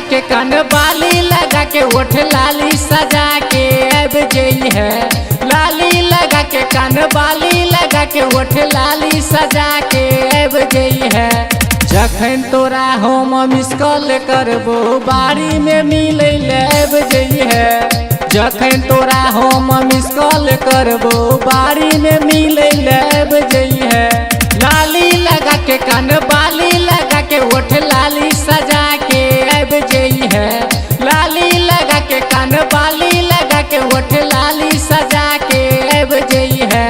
के कान बाली लगा के ओठ लाली सजा के अब जई है। लाली लगा के कान बाली लगा के ओठ लाली सजा के अब जई है। जखन तोरा हम मिस कॉल करबो बारी में मिले अब जई है। जखन तोरा हम मिस कॉल करबो बारी में मिले अब जई है। लाली लगा के कान बाली लगा के ओठ लाली सजा के अब जई है। लाली लगा के कान बाली लगा के ओठ लाली सजा के अब जई है।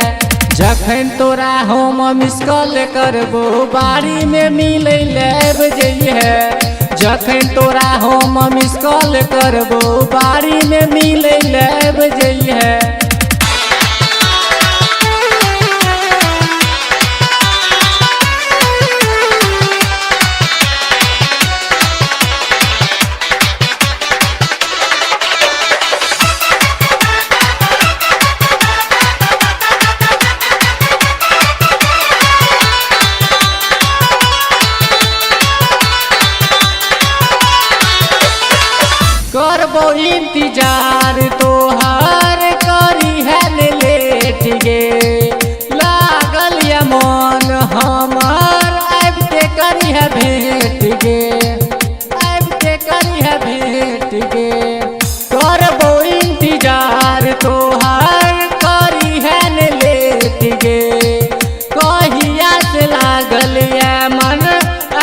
जखन तोरा हम मिस कॉल करबो बारी में मिले अब जई है। जखन तोरा हम मिस कॉल करबो बारी में मिले अब जई है। करबो इंतजार तोहार करी है लेट गे। लागल या मन हमार अब ते करी है भेट गे। अब ते करी है भेट गे। करबो इंतजार तोहार करी है लेट गे। कहिया से लागल या मन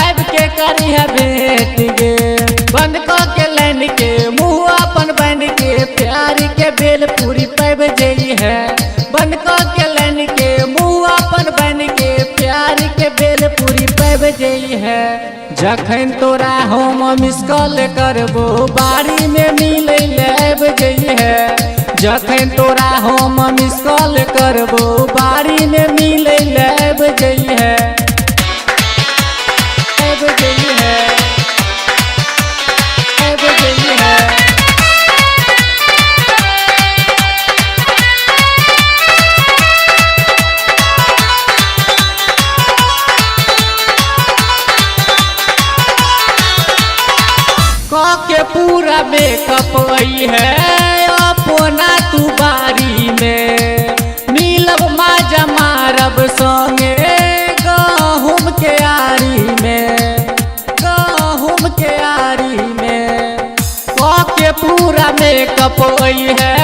अब के करी है भेट गे। बंद के लाइन के मुँह अपन बन के प्यार के बेल पूरी पैब जई है। बंद के लाइन के मुँह अपन बन के प्यार के बेल पूरी पैब जई है। जखन तोरा हम मिस कॉल करबो बारी में मिले अब जई है। जखन तोरा हम मिस कॉल करबो बारी में मिले अब जई है। अब जई है। के पूरा मेकअप आई है अपना तू बारी में। मिलब माजा मारब संगे गहुम के आरी में। गहुम के आरी में के पूरा मेकअप आई है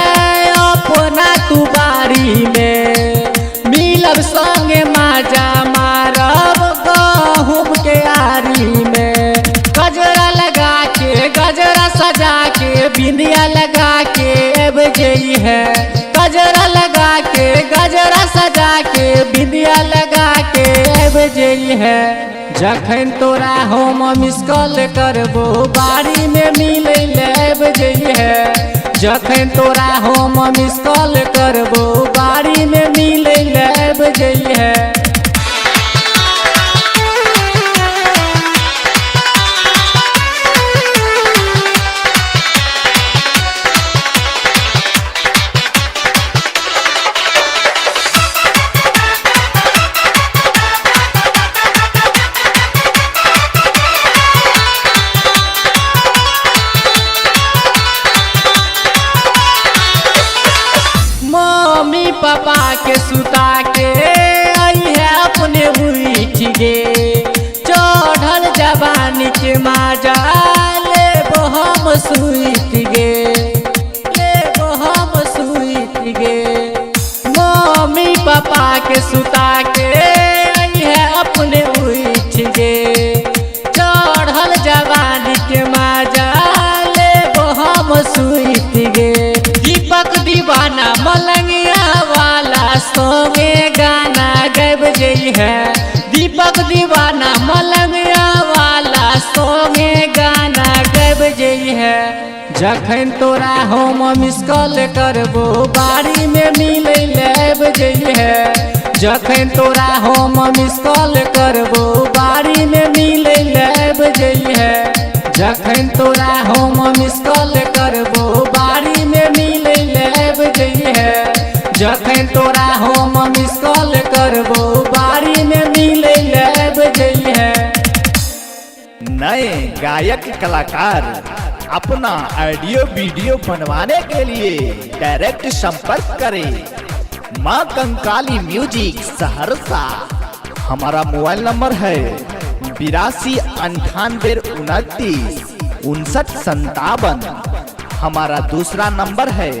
अपना तू बारी में। मिलब संगे माजा मारब गहुम के आरी में। गजरा लगा के गजरा सजा के बिंदिया लगा के अब जई है। गजरा लगा के गजरा सजा के बिंदिया लगा के अब जई है। जखन तोरा हम मिस कॉल करबो बारी में मिले अब जई है। जखन तोरा हम मिस कॉल करबो बारी में मिले अब जई है। मम्मी पापा के सुता के आई है अपने उठ गे। चढ़ल जवानी के माजा लेबो हम सुत गे। लेबो हम सुत गे। मम्मी पापा के सुता के आई है अपने उठ गे। चढ़ल जवानी के माजा लेबो हम सुत गे। दीपक दीवाना मलंगिया वाला सोंगे गाना गब जई है। दीपक दीवाना मलंगिया वाला सोंगे गाना गब जई है। जखन तोरा हम मिस कॉल करबो बाड़ी में मिले लेब जइहे। जखन तोरा हम मिस कॉल करबो बाड़ी में मिले लेब जइहे। जखन तोरा हम मिस कॉल करबो बाड़ी में मिले लेब जइहे। जखन तोरा हम मिस कॉल करबो बाड़ी में मिले लेब जइहे। नए गायक कलाकार अपना ऑडियो वीडियो बनवाने के लिए डायरेक्ट संपर्क करें मां कंकाली म्यूजिक सहरसा। हमारा मोबाइल नंबर है 82 98 29 59 57। हमारा दूसरा नंबर है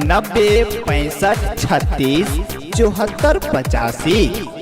90 65 36 74 85।